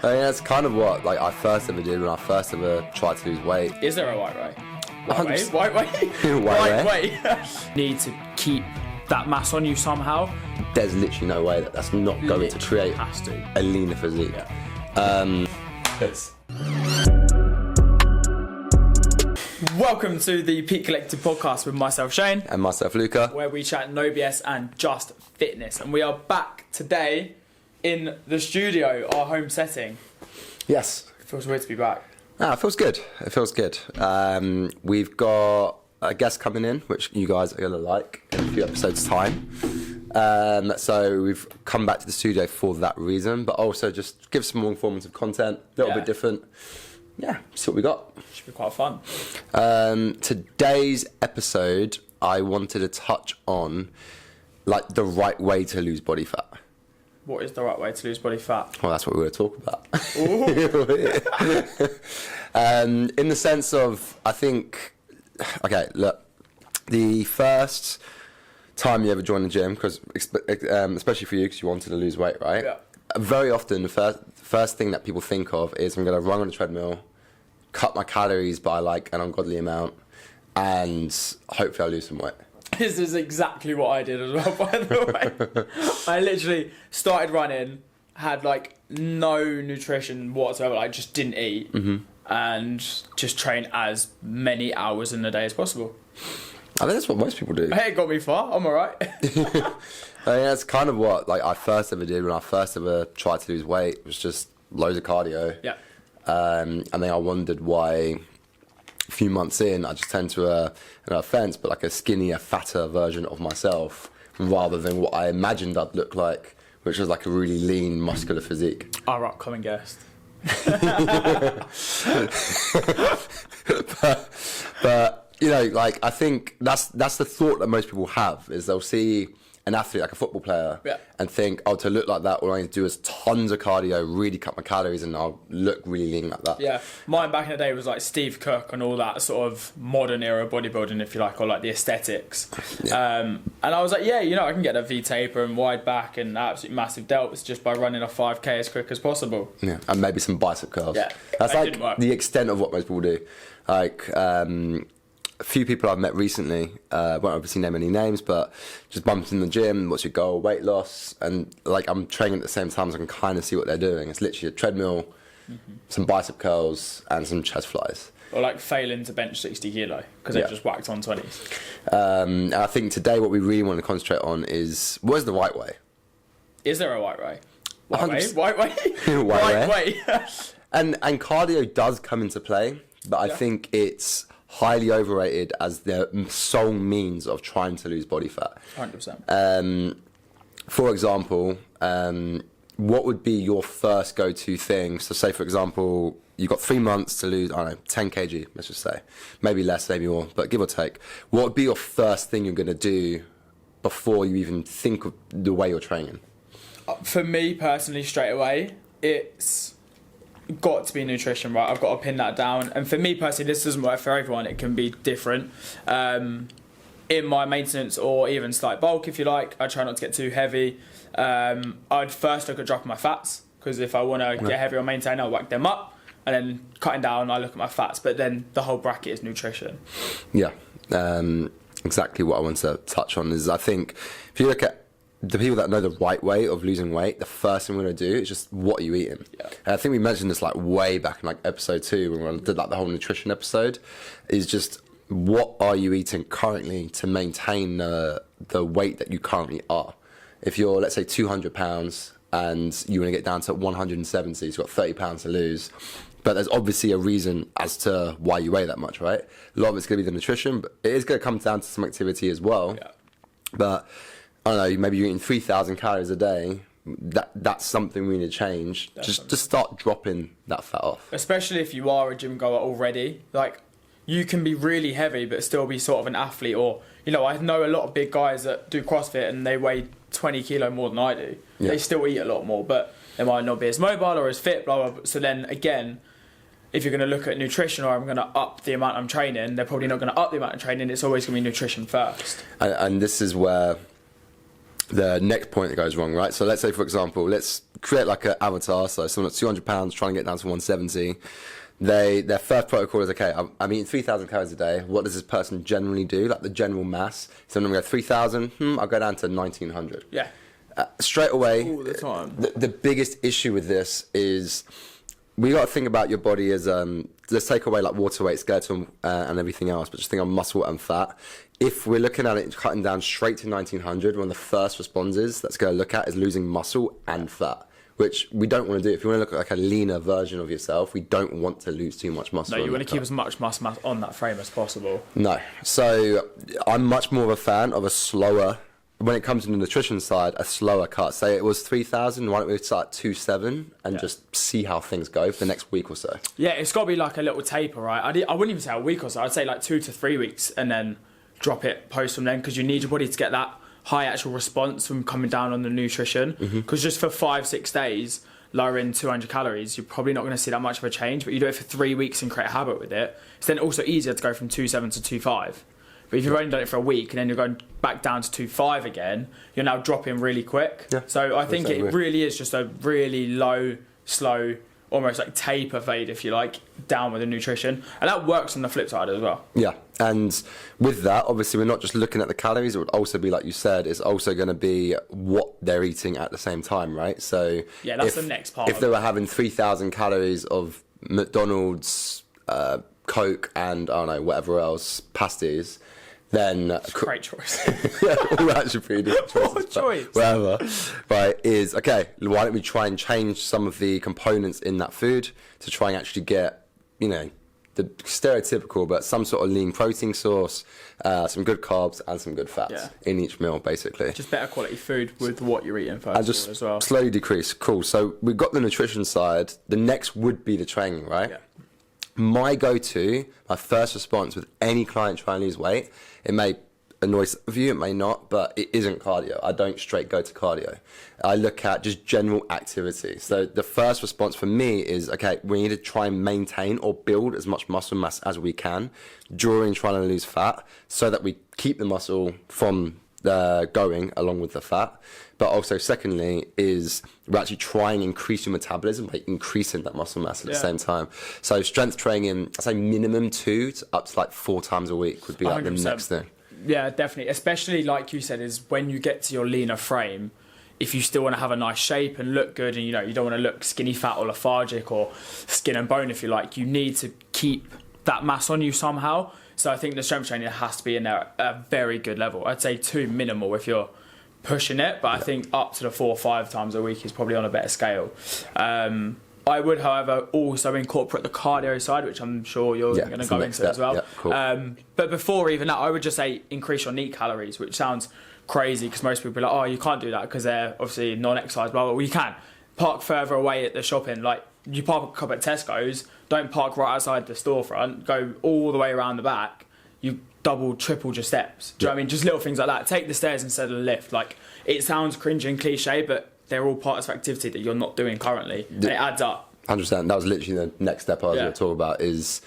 I mean, that's kind of what I first ever did when I first ever tried to lose weight. Is there a white way? White way? 100%. White way? White way. Need to keep that mass on you somehow. There's literally no way that's not going to create Has to. a leaner physique. Yeah. Welcome to the Peak Collective podcast with myself, Shane. And myself, Luca. Where we chat no BS and just fitness. And we are back today in the studio, our home setting. Yes. It feels weird to be back. It feels good. It feels good. We've got a guest coming in, which you guys are going to like in a few episodes' time. So we've come back to the studio for that reason, but also just give some more informative content, a little bit different. Yeah, see what we got. Should be quite fun. Today's episode, I wanted to touch on the right way to lose body fat. What is the right way to lose body fat? Well, that's what we're going to talk about. In the sense of, I think, okay, look, the first time you ever joined the gym, because especially for you, because you wanted to lose weight, right? Yeah. Very often, the first thing that people think of is I'm going to run on the treadmill, cut my calories by an ungodly amount, and hopefully I'll lose some weight. This is exactly what I did as well, by the way. I literally started running, had no nutrition whatsoever, just didn't eat, and just train as many hours in the day as possible. I think that's what most people do. Hey, it got me far, I'm alright. I mean, that's kind of what I first ever did when I first ever tried to lose weight. It was just loads of cardio. Yeah. And then I wondered why a few months in I just turned to no offence, but a skinnier, fatter version of myself rather than what I imagined I'd look like, which was a really lean, muscular physique. Our upcoming guest. But you know, I think that's the thought that most people have, is they'll see an athlete, like a football player, and think, oh, to look like that, all I need to do is tons of cardio, really cut my calories, and I'll look really lean like that. Yeah, mine back in the day was Steve Cook and all that sort of modern era bodybuilding, if you like, or the aesthetics. Yeah. And I was I can get a V-taper and wide back and absolutely massive delts just by running a 5K as quick as possible. Yeah, and maybe some bicep curls. Yeah, that's didn't work. The extent of what most people do. A few people I've met recently, won't obviously name any names, but just bumped in the gym, what's your goal, weight loss, and I'm training at the same time, so I can kind of see what they're doing. It's literally a treadmill, some bicep curls, and some chest flies. Or failing to bench 60 kilo, because they've just whacked on 20s. And I think today what we really want to concentrate on is, what is the right way? Is there a right way? White way? 100%. White way? White way. And cardio does come into play, but I think it's highly overrated as the sole means of trying to lose body fat. 100%. For example, what would be your first go-to thing? So say, for example, you've got 3 months to lose, 10 kg, let's just say. Maybe less, maybe more, but give or take. What would be your first thing you're going to do before you even think of the way you're training? For me, personally, straight away, it's got to be nutrition, right? I've got to pin that down. And for me personally, this doesn't work for everyone. It can be different. In my maintenance or even slight bulk, if you like, I try not to get too heavy. I'd first look at dropping my fats, because if I want to get heavy or maintain, I'll whack them up. And then cutting down, I look at my fats. But then the whole bracket is nutrition. Yeah. Exactly what I want to touch on is, I think, if you look at the people that know the right way of losing weight, the first thing we're going to do is just, what are you eating? Yeah. And I think we mentioned this way back in episode 2 when we did the whole nutrition episode, is just, what are you eating currently to maintain the weight that you currently are? If you're, let's say, 200 pounds and you want to get down to 170, so you've got 30 pounds to lose, but there's obviously a reason as to why you weigh that much, right? A lot of it's going to be the nutrition, but it is going to come down to some activity as well. Yeah. But I don't know, maybe you're eating 3,000 calories a day. That's something we need to change. Just start dropping that fat off. Especially if you are a gym goer already. You can be really heavy but still be sort of an athlete. Or, I know a lot of big guys that do CrossFit and they weigh 20 kilo more than I do. Yeah. They still eat a lot more, but they might not be as mobile or as fit, blah, blah, blah. So then, again, if you're going to look at nutrition, or I'm going to up the amount I'm training, they're probably not going to up the amount of training. It's always going to be nutrition first. And this is where the next point that goes wrong, right? So let's say, for example, let's create like an avatar. So someone that's 200 pounds trying to get down to 170. Their first protocol is, okay, I'm eating 3,000 calories a day. What does this person generally do? Like the general mass. So I'm going to go 3,000. I'll go down to 1,900. Yeah. Straight away. All the time. The biggest issue with this is we got to think about your body as, let's take away like water weight, skeleton, and everything else, but just think on muscle and fat. If we're looking at it cutting down straight to 1,900, one of the first responses that's going to look at is losing muscle and fat, which we don't want to do. If you want to look at like a leaner version of yourself, we don't want to lose too much muscle. No, you want to keep as much muscle mass on that frame as possible. No. So I'm much more of a fan of a slower, when it comes to the nutrition side, a slower cut. Say it was 3,000, why don't we start at 2,700 and just see how things go for the next week or so? Yeah, it's got to be like a little taper, right? I wouldn't even say a week or so. I'd say like 2 to 3 weeks and then drop it post from then, because you need your body to get that high actual response from coming down on the nutrition. Because just for 5-6 days, lowering 200 calories, you're probably not going to see that much of a change. But you do it for 3 weeks and create a habit with it. It's then also easier to go from 2.7 to 2.5. But if you've only done it for a week and then you're going back down to 2.5 again, you're now dropping really quick. Yeah, so I think it really is just a really low, slow, almost like taper fade, if you like, down with the nutrition. And that works on the flip side as well. Yeah, and with that, obviously, we're not just looking at the calories. It would also be, like you said, it's also going to be what they're eating at the same time, right? So yeah, that's the next part. If they were having 3,000 calories of McDonald's, Coke, and I don't know, whatever else, pasties, then great choice. Yeah, all actually pretty different choices. What choice? Whatever, right? Is okay. Why don't we try and change some of the components in that food to try and actually get, you know, the stereotypical, but some sort of lean protein source, some good carbs, and some good fats in each meal, basically. Just better quality food with what you're eating first, and just as well. Slowly decrease. Cool. So we've got the nutrition side. The next would be the training, right? Yeah. My first response with any client trying to lose weight, it may annoy some of you, it may not, but it isn't cardio. I don't straight go to cardio. I look at just general activity. So the first response for me is, okay, we need to try and maintain or build as much muscle mass as we can during trying to lose fat, so that we keep the muscle from going along with the fat. But also secondly is we're actually trying to increase your metabolism by increasing that muscle mass at the same time. So strength training, I say minimum 2 to up to like 4 times a week would be like 100%. The next thing. Yeah, definitely. Especially like you said, is when you get to your leaner frame, if you still want to have a nice shape and look good, and you know you don't want to look skinny, fat or lethargic or skin and bone, if you like, you need to keep that mass on you somehow. So I think the strength training has to be in there at a very good level. I'd say 2 minimal if you're pushing it, but I think up to the 4 or 5 times a week is probably on a better scale. I would, however, also incorporate the cardio side, which I'm sure you're going to go into as well. Yeah, cool. But before even that, I would just say increase your NEAT calories, which sounds crazy because most people are like, oh, you can't do that because they're obviously non-exercise, blah, blah. Well, you can. Park further away at the shopping. Like, you park up at Tesco's, don't park right outside the storefront, go all the way around the back, you double, tripled your steps. Do you know what I mean? Just little things like that. Take the stairs instead of the lift. Like, it sounds cringe and cliche, but they're all parts of activity that you're not doing currently. And it adds up. 100%. That was literally the next step I was going to talk about is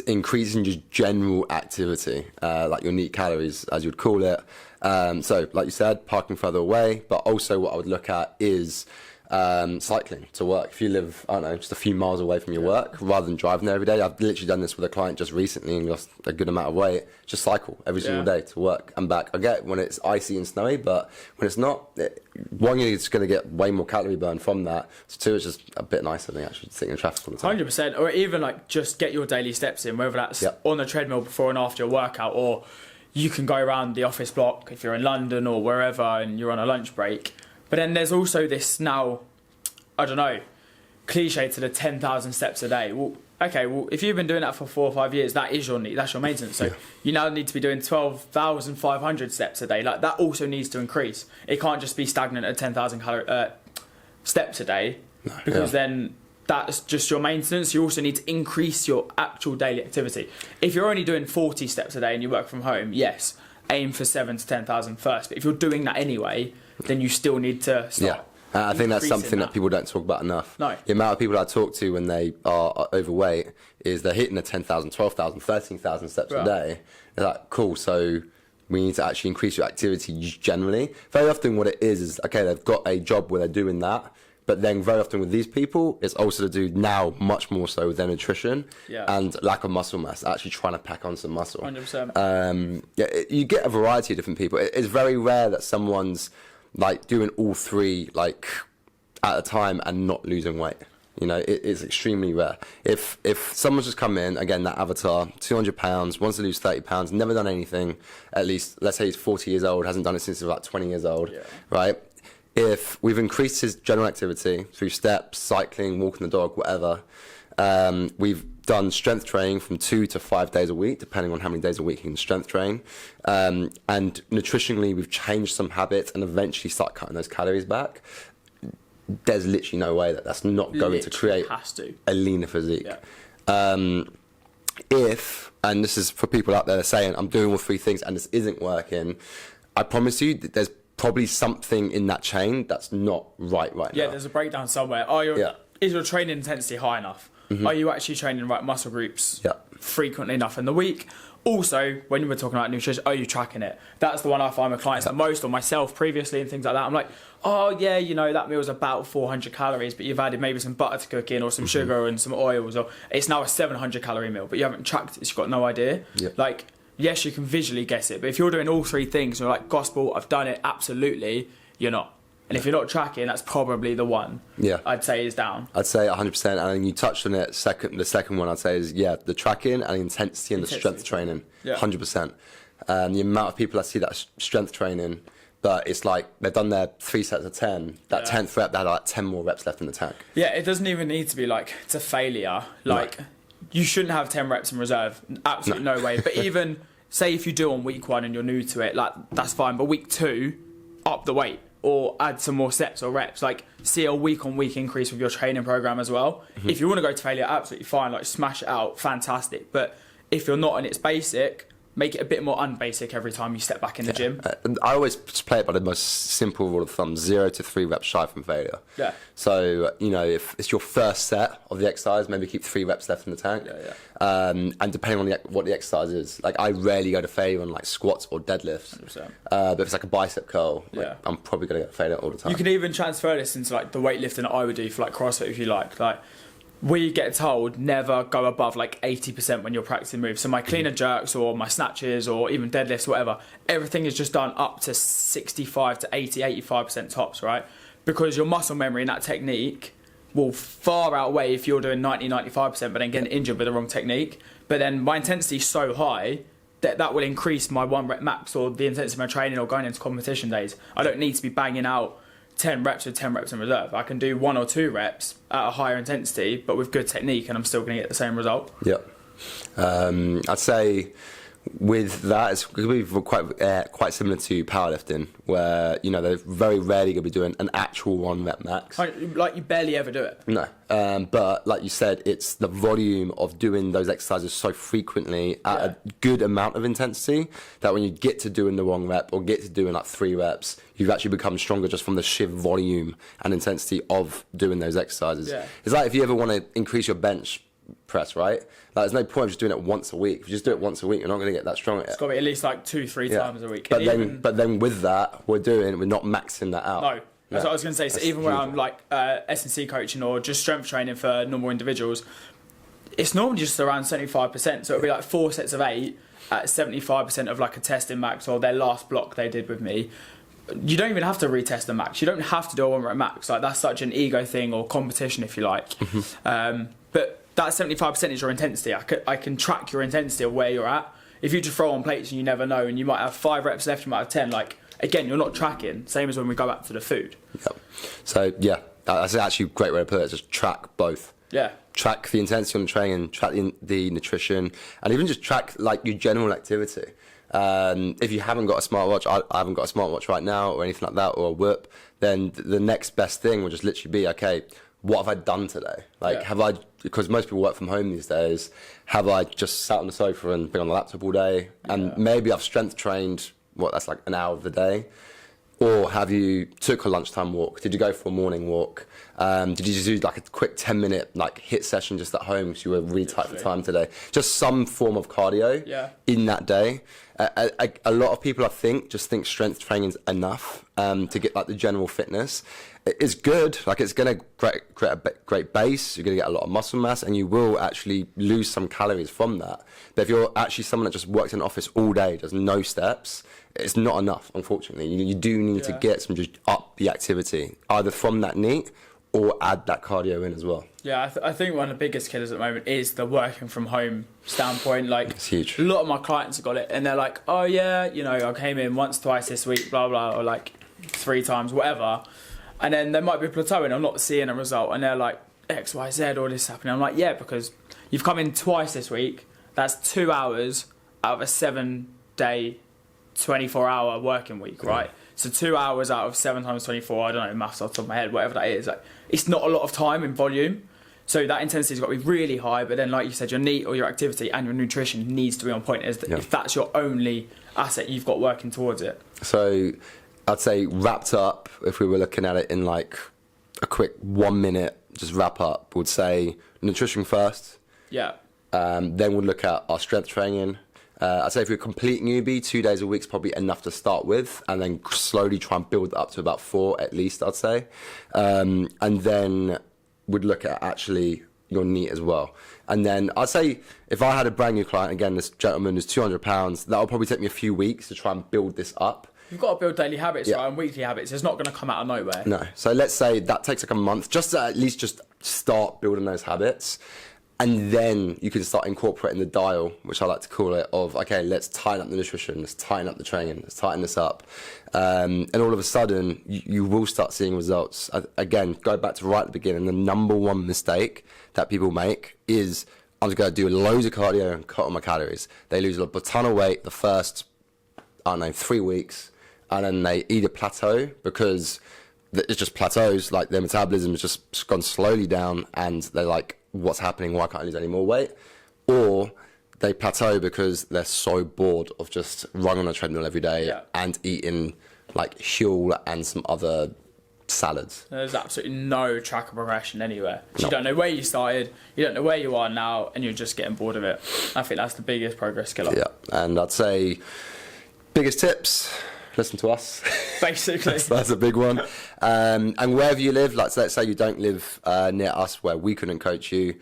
increasing just general activity, like your NEAT calories, as you'd call it. So, like you said, parking further away, but also what I would look at is cycling to work. If you live, I don't know, just a few miles away from your work, rather than driving there every day. I've literally done this with a client just recently and lost a good amount of weight. Just cycle every single day to work and back. I get when it's icy and snowy, but when it's not, one, you're just going to get way more calorie burn from that. So two, it's just a bit nicer than actually sitting in traffic all the time. 100%. Or even like just get your daily steps in, whether that's on the treadmill before and after your workout, or you can go around the office block if you're in London or wherever and you're on a lunch break. But then there's also this now, I don't know, cliche to the 10,000 steps a day. Well, okay, well, if you've been doing that for 4 or 5 years, that is your need, that's your maintenance. So you now need to be doing 12,500 steps a day. Like, that also needs to increase. It can't just be stagnant at 10,000 steps a day, because then that's just your maintenance. You also need to increase your actual daily activity. If you're only doing 40 steps a day and you work from home, yes, aim for 7 to 10,000 first. But if you're doing that anyway, then you still need to start. I think that's something that people don't talk about enough. No. The amount of people I talk to when they are overweight is they're hitting the 10,000, 12,000, 13,000 steps a day. They're like, cool, so we need to actually increase your activity generally. Very often what it is okay, they've got a job where they're doing that, but then very often with these people, it's also to do now much more so with their nutrition and lack of muscle mass, actually trying to pack on some muscle. 100%. You get a variety of different people. It's very rare that someone's like doing all three like at a time and not losing weight. You know, it's extremely rare. If someone's just come in, again, that avatar, 200 pounds, wants to lose 30 pounds, never done anything, at least, let's say he's 40 years old, hasn't done it since he was about 20 years old, right? If we've increased his general activity through steps, cycling, walking the dog, whatever, we've done strength training from 2 to 5 days a week, depending on how many days a week he can strength train. And nutritionally, we've changed some habits and eventually start cutting those calories back. There's literally no way that's not going to create a leaner physique. If, and this is for people out there that are saying, I'm doing all three things and this isn't working, I promise you that there's probably something in that chain that's not right now. Yeah, there's a breakdown somewhere. Is your training intensity high enough? Are you actually training the right muscle groups frequently enough in the week? Also, when we're talking about nutrition, are you tracking it? That's the one I find with clients the most, or myself previously and things like that. I'm like, oh yeah, you know, that meal's about 400 calories, but you've added maybe some butter to cook in or some sugar and some oils, or it's now a 700 calorie meal, but you haven't tracked it, so you've got no idea. Like, yes, you can visually guess it, but if you're doing all three things, you're like, gospel, I've done it, absolutely, you're not. And if you're not tracking, that's probably the one I'd say is down. I'd say 100%. And you touched on it. The second one I'd say is, the tracking and the intensity and the strength training. 100%. The amount of people I see that strength training, but it's like they've done their 3 sets of 10. That 10th rep, they had like 10 more reps left in the tank. Yeah, it doesn't even need to be like, it's a failure. Like, you shouldn't have 10 reps in reserve. Absolutely no way. But even, say if you do on week 1 and you're new to it, like, that's fine. But week 2, up the weight. Or add some more sets or reps, like see a week-on-week increase with your training program as well. If you want to go to failure, absolutely fine, like smash it out, fantastic. But if you're not and it's basic, make it a bit more unbasic every time you step back in the gym. I always play it by the most simple rule of thumb, 0 to 3 reps shy from failure. So, you know, if it's your first set of the exercise, maybe keep 3 reps left in the tank. And depending on what the exercise is, like I rarely go to failure on like squats or deadlifts. But if it's like a bicep curl, I'm probably going to get failure all the time. You can even transfer this into like the weightlifting that I would do for like CrossFit if you like. We get told never go above like 80% when you're practicing moves. So my clean and jerks or my snatches or even deadlifts, whatever, everything is just done up to 65 to 80, 85% tops, right? Because your muscle memory and that technique will far outweigh if you're doing 90, 95%, but then getting injured with the wrong technique. But then my intensity is so high that will increase my 1 rep max or the intensity of my training or going into competition days. I don't need to be banging out 10 reps with 10 reps in reserve. I can do 1 or 2 reps at a higher intensity, but with good technique, and I'm still going to get the same result. I'd say with that, it's going to be quite similar to powerlifting, where you know they're very rarely going to be doing an actual 1 rep max. Like you barely ever do it. No, but like you said, it's the volume of doing those exercises so frequently at a good amount of intensity that when you get to doing the 1 rep or get to doing like 3 reps, you've actually become stronger just from the sheer volume and intensity of doing those exercises. It's like if you ever want to increase your bench press, right? Like, there's no point of just doing it once a week. If you just do it once a week, you're not going to get that strong at it. It's got to be at least like 2-3 times a week. But then with that, we're not maxing that out. No. That's what I was going to say. So even when I'm like S&C coaching or just strength training for normal individuals, it's normally just around 75%. So it'll be like 4 sets of 8 at 75% of like a testing max or their last block they did with me. You don't even have to retest the max. You don't have to do a 1 rep max. Like, that's such an ego thing or competition, if you like. But that 75% is your intensity. I can track your intensity of where you're at. If you just throw on plates and you never know, and you might have 5 reps left, you might have 10. Like, again, you're not tracking. Same as when we go back to the food. So that's actually a great way to put it. Just track both. Track the intensity on the training, track the nutrition, and even just track like your general activity. If you haven't got a smartwatch, I haven't got a smartwatch right now or anything like that, or a Whoop, then the next best thing will just literally be, okay, what have I done today? Like, have I, because most people work from home these days, have I just sat on the sofa and been on the laptop all day? And maybe I've strength trained, that's like an hour of the day? Or have you took a lunchtime walk? Did you go for a morning walk? Did you just do like a quick 10-minute like hit session just at home because you were really tight for time today? Just some form of cardio in that day. A lot of people, I think, just think strength training is enough to get like the general fitness. It's good, like it's going to create a great base, you're going to get a lot of muscle mass, and you will actually lose some calories from that. But if you're actually someone that just works in an office all day, does no steps, it's not enough, unfortunately. You do need to get some, just up the activity, either from that NEAT or add that cardio in as well. Yeah, I think one of the biggest killers at the moment is the working from home standpoint. Like, it's huge. A lot of my clients have got it, and they're like, oh yeah, you know, I came in once, twice this week, blah, blah, or like 3 times, whatever. And then there might be plateauing, I'm not seeing a result, and they're like, X, Y, Z, all this happening. I'm like, yeah, because you've come in twice this week, that's 2 hours out of a 7-day, 24-hour working week, right? So 2 hours out of 7 times 24, I don't know, maths off the top of my head, whatever that is, like, it's not a lot of time in volume. So that intensity's got to be really high, but then like you said, your NEAT or your activity and your nutrition needs to be on point. If that's your only asset you've got working towards it. So I'd say wrapped up, if we were looking at it in like a quick 1 minute, just wrap up, would say nutrition first. Yeah. Then we'd look at our strength training. I'd say if you're a complete newbie, 2 days a week is probably enough to start with, and then slowly try and build up to about 4 at least, I'd say. And then we'd look at actually your NEAT as well. And then I'd say if I had a brand new client, again, this gentleman is £200, that'll probably take me a few weeks to try and build this up. You've got to build daily habits, right, and weekly habits. It's not going to come out of nowhere. No. So let's say that takes like a month, just to at least just start building those habits. And then you can start incorporating the dial, which I like to call it, of, okay, let's tighten up the nutrition, let's tighten up the training, let's tighten this up. And all of a sudden, you will start seeing results. Again, go back to right at the beginning, the number one mistake that people make is, I'm just going to do loads of cardio and cut on my calories. They lose a ton of weight the first, I don't know, 3 weeks, and then they either plateau because it just plateaus, like their metabolism has just gone slowly down, and they're like, what's happening, why can't I lose any more weight? Or they plateau because they're so bored of just running on a treadmill every day and eating like Huel and some other salads. There's absolutely no track of progression anywhere. You don't know where you started, you don't know where you are now, and you're just getting bored of it. I think that's the biggest progress killer. Yeah, and I'd say biggest tips, listen to us. Basically. that's a big one. And wherever you live, like let's say you don't live near us where we couldn't coach you,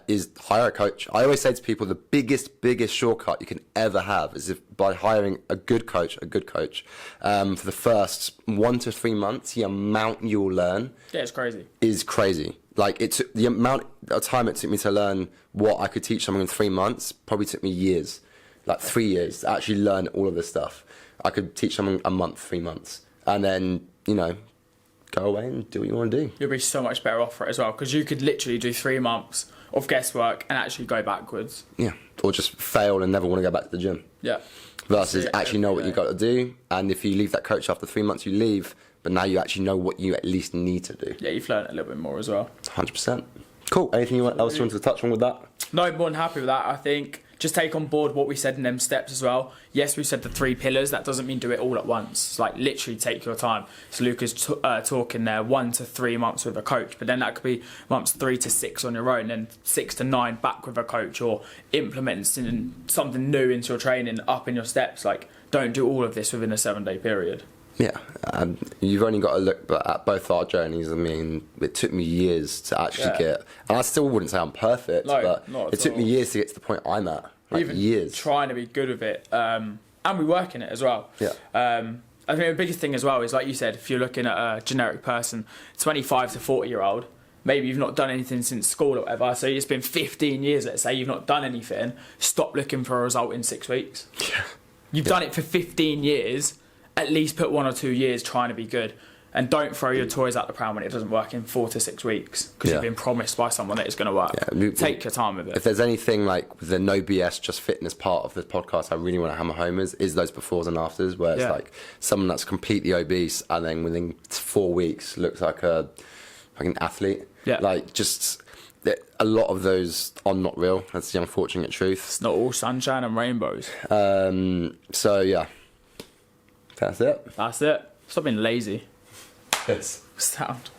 is hire a coach. I always say to people, the biggest shortcut you can ever have is by hiring a good coach. For the first 1 to 3 months, the amount you'll learn it's crazy. Is crazy. Like the amount of time it took me to learn what I could teach someone in 3 months probably took me years, like 3 years to actually learn all of this stuff. I could teach someone a month, 3 months, and then, you know, go away and do what you want to do. You'll be so much better off for it as well, because you could literally do 3 months of guesswork and actually go backwards. Yeah, or just fail and never want to go back to the gym. Yeah. Versus actually know what you've got to do, and if you leave that coach after 3 months, you leave, but now you actually know what you at least need to do. Yeah, you've learned a little bit more as well. 100%. Cool. Anything else you want to touch on with that? No, more than happy with that. I think just take on board what we said in them steps as well. Yes, we said the 3 pillars. That doesn't mean do it all at once. It's like literally take your time. So Luca's talking there 1 to 3 months with a coach, but then that could be months 3 to 6 on your own, then 6 to 9 back with a coach, or implementing something new into your training, up in your steps. Like, don't do all of this within a 7-day period. Yeah, you've only got to look at both our journeys. I mean, it took me years to actually get, and I still wouldn't say I'm perfect, but it took me years to get to the point I'm at. Like even years. Trying to be good with it, and we work in it as well. Yeah. I think the biggest thing as well is, like you said, if you're looking at a generic person, 25 to 40-year-old, maybe you've not done anything since school or whatever, so it's been 15 years, let's say, you've not done anything, stop looking for a result in 6 weeks. Yeah. You've done it for 15 years, at least put 1 or 2 years trying to be good. And don't throw your toys out the pram when it doesn't work in 4 to 6 weeks, because you've been promised by someone that it's going to work. Yeah, take your time with it. If there's anything like the no BS, just fitness part of the podcast I really want to hammer home is those befores and afters, where it's like someone that's completely obese and then within 4 weeks looks like an athlete. Yeah. Like, just a lot of those are not real. That's the unfortunate truth. It's not all sunshine and rainbows. So yeah. That's it. Stop being lazy. Yes. Sound.